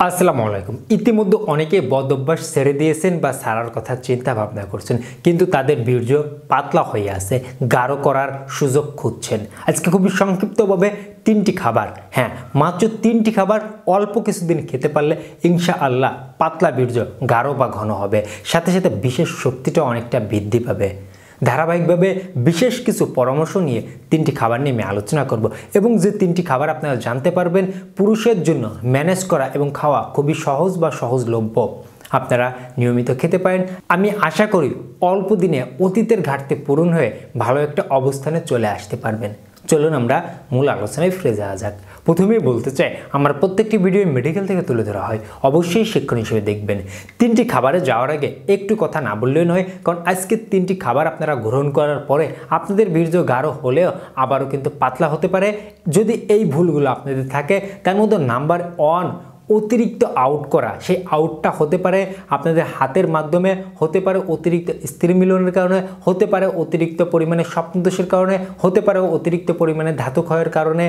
আসসালামু আলাইকুম। ইতিমধ্যে অনেকে বদ অভ্যাস ছেড়ে দিয়েছেন বা ছাড়ার কথা চিন্তা ভাবনা করছেন, কিন্তু তাদের বীর্য পাতলা হয়ে আছে, গাঢ় করার সুযোগ খুঁজছেন। আজকে খুবই সংক্ষিপ্তভাবে 3টি খাবার, মাত্র 3টি খাবার অল্প কিছুদিন খেতে পারলে ইনশাআল্লাহ পাতলা বীর্য গাঢ় বা ঘন হবে, সাথে সাথে বিশেষ শক্তিটা অনেকটা বৃদ্ধি পাবে। ধারাবাহিকভাবে বিশেষ কিছু পরামর্শ নিয়ে 3টি খাবার নিয়ে আমি আলোচনা করব এবং যে 3টি খাবার আপনারা জানতে পারবেন পুরুষের জন্য ম্যানেজ করা এবং খাওয়া খুবই সহজ বা সহজলভ্য, আপনারা নিয়মিত খেতে পারেন। আমি আশা করি অল্প দিনে অতীতের ঘাটতি পূরণ হয়ে ভালো একটা অবস্থানে চলে আসতে পারবেন। চলুন আমরা মূল আলোচনায় ফিরে যাওয়া যাক। প্রথমেই বলতে চাই, আমার প্রত্যেকটি ভিডিও মেডিকেল থেকে তুলে ধরা হয়, অবশ্যই শিক্ষণ হিসেবে দেখবেন। 3টি খাবারে যাওয়ার আগে একটু কথা না বললেই নয়, কারণ আজকে 3টি খাবার আপনারা গ্রহণ করার পরে আপনাদের বীর্য গাঢ় হলেও আবারও কিন্তু পাতলা হতে পারে। যদি এই ভুলগুলো আপনাদের থাকে, তার মধ্যে নাম্বার 1 অতিরিক্ত আউট করা। সেই আউটটা হতে পারে আপনাদের হাতের মাধ্যমে, হতে পারে অতিরিক্ত স্ত্রী মিলনের কারণে, হতে পারে অতিরিক্ত পরিমাণে স্বপ্নদোষের কারণে, হতে পারে অতিরিক্ত পরিমাণে ধাতু ক্ষয়ের কারণে।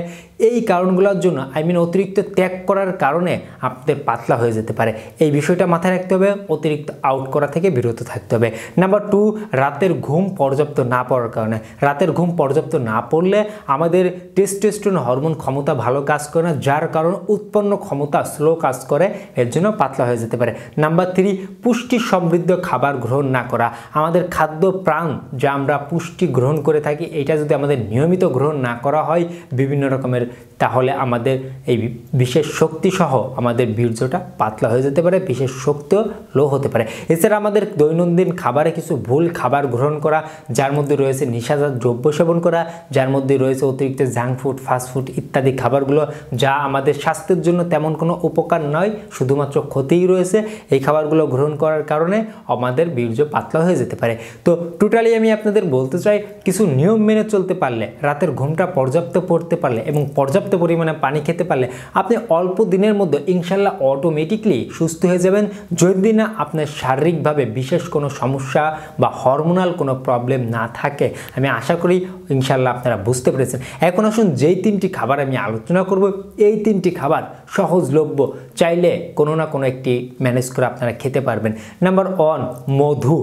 এই কারণগুলোর জন্য অতিরিক্ত ত্যাগ করার কারণে আপনাদের পাতলা হয়ে যেতে পারে। এই বিষয়টা মাথায় রাখতে হবে, অতিরিক্ত আউট করা থেকে বিরত থাকতে হবে। নাম্বার 2, রাতের ঘুম পর্যাপ্ত না পড়ার কারণে। রাতের ঘুম পর্যাপ্ত না পড়লে আমাদের টেস্টোস্টেরন হরমোন ক্ষমতা ভালো কাজ করে না, যার কারণে উৎপন্ন ক্ষমতা স্লো কাজ করে, এর জন্য পাতলা হয়ে যেতে পারে। নাম্বার 3, পুষ্টি সমৃদ্ধ খাবার গ্রহণ না করা। আমাদের খাদ্য প্রাণ যা আমরা পুষ্টি গ্রহণ করে থাকি, এটা যদি আমাদের নিয়মিত গ্রহণ না করা হয় বিভিন্ন রকমের, তাহলে আমাদের এই বিশেষ শক্তি সহ আমাদের বীর্যটা পাতলা হয়ে যেতে পারে, বিশেষ শক্তিও লো হতে পারে। এছাড়া আমাদের দৈনন্দিন খাবারে কিছু ভুল খাবার গ্রহণ করা, যার মধ্যে রয়েছে নেশাজাত দ্রব্য সেবন করা, যার মধ্যে রয়েছে অতিরিক্ত জাঙ্ক ফুড, ফাস্টফুড ইত্যাদি খাবারগুলো, যা আমাদের স্বাস্থ্যের জন্য তেমন কোনো উপকার নয়, শুধুমাত্র ক্ষতিই রয়েছে। এই খাবারগুলো গ্রহণ করার কারণে আমাদের বীর্য পাতলা হয়ে যেতে পারে। তো টোটালি আমি আপনাদের বলতে চাই, কিছু নিয়ম মেনে চলতে পারলে, রাতের ঘুমটা পর্যাপ্ত পড়তে পারলে এবং পর্যাপ্ত পরিমাণে পানি খেতে পারলে আপনি অল্প দিনের মধ্যে ইনশাল্লাহ অটোমেটিকলি সুস্থ হয়ে যাবেন, যদি না আপনার শারীরিকভাবে বিশেষ কোনো সমস্যা বা হরমোনাল কোনো প্রবলেম না থাকে। আমি আশা করি ইনশাল্লাহ আপনারা বুঝতে পেরেছেন। এখন আসুন যেই 3টি খাবার আমি আলোচনা করব, এই 3টি খাবার সহজলভ্য, চাইলে কোনো না কোনো একটি ম্যানেজ করে আপনারা খেতে পারবেন। নাম্বার 1, মধু।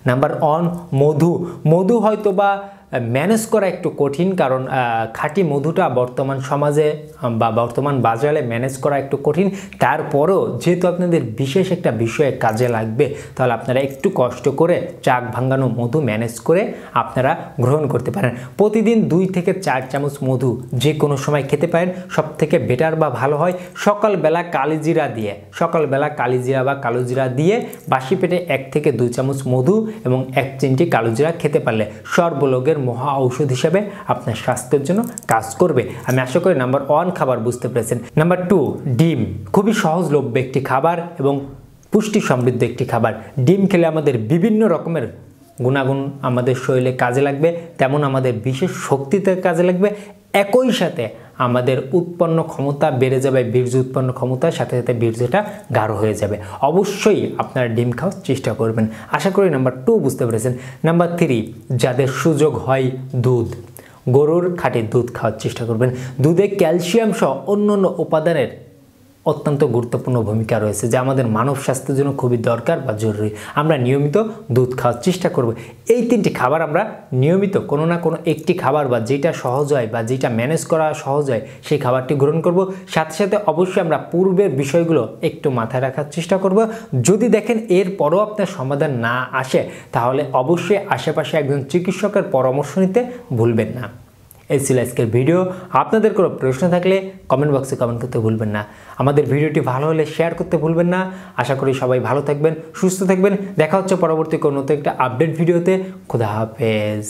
নাম্বার 1, মধু হয়তো বা ম্যানেজ করা একটু কঠিন, কারণ খাঁটি মধুটা বর্তমান সমাজে বা বর্তমান বাজারে ম্যানেজ করা একটু কঠিন। তারপরও যেহেতু আপনাদের বিশেষ একটা বিষয়ে কাজে লাগবে, তাহলে আপনারা একটু কষ্ট করে চাক ভাঙানো মধু ম্যানেজ করে আপনারা গ্রহণ করতে পারেন। প্রতিদিন 2 থেকে 4 চামচ মধু যে কোনো সময় খেতে পারেন, সব থেকে বেটার বা ভালো হয় সকালবেলা কালিজিরা বা কালোজিরা দিয়ে বাসি পেটে 1 থেকে 2 চামচ মধু এবং 1 চিমটি কালোজিরা খেতে পারলে সর্বলোকের মহা ঔষধ হিসেবে আপনার স্বাস্থ্যের জন্য কাজ করবে। আমি আশা করি নাম্বার 1 খাবার বুঝতে পেরেছেন। নাম্বার 2, ডিম। খুবই সহজলভ্য একটি খাবার এবং পুষ্টি সমৃদ্ধ একটি খাবার। ডিম খেলে আমাদের বিভিন্ন রকমের গুণাগুণ আমাদের শরীরে কাজে লাগবে, তেমন আমাদের বিশেষ শক্তিতে কাজে লাগবে। একই সাথে আমাদের উৎপন্ন ক্ষমতা বেড়ে যাবে, বীর্য উৎপন্ন ক্ষমতার সাথে সাথে বীর্যটা গাঢ় হয়ে যাবে। অবশ্যই আপনারা ডিম খাওয়ার চেষ্টা করবেন। আশা করি নাম্বার 2 বুঝতে পেরেছেন। নাম্বার 3, যাদের সুযোগ হয় দুধ, গরুর খাঁটি দুধ খাওয়ার চেষ্টা করবেন। দুধে ক্যালসিয়াম সহ অন্যান্য উপাদানের অত্যন্ত গুরুত্বপূর্ণ ভূমিকা রয়েছে, যা আমাদের মানব স্বাস্থ্যের জন্য খুবই দরকার বা জরুরি। আমরা নিয়মিত দুধ খাওয়ার চেষ্টা করব। এই 3টি খাবার আমরা নিয়মিত কোনো না কোনো একটি খাবার বা যেটা সহজ হয় বা যেটা ম্যানেজ করা সহজ হয় সেই খাবারটি গ্রহণ করব। সাথে সাথে অবশ্যই আমরা পূর্বের বিষয়গুলো একটু মাথায় রাখার চেষ্টা করব। যদি দেখেন এরপরও আপনার সমাধান না আসে, তাহলে অবশ্যই আশেপাশে একজন চিকিৎসকের পরামর্শ নিতে ভুলবেন না। এই ছিল আজকের ভিডিও। আপনাদের কোনো প্রশ্ন থাকলে কমেন্ট বক্সে কমেন্ট করতে ভুলবেন না। আমাদের ভিডিওটি ভালো হলে শেয়ার করতে ভুলবেন না। আশা করি সবাই ভালো থাকবেন, সুস্থ থাকবেন। দেখা হচ্ছে পরবর্তী কোনো একটা আপডেট ভিডিওতে। খোদা হাফেজ।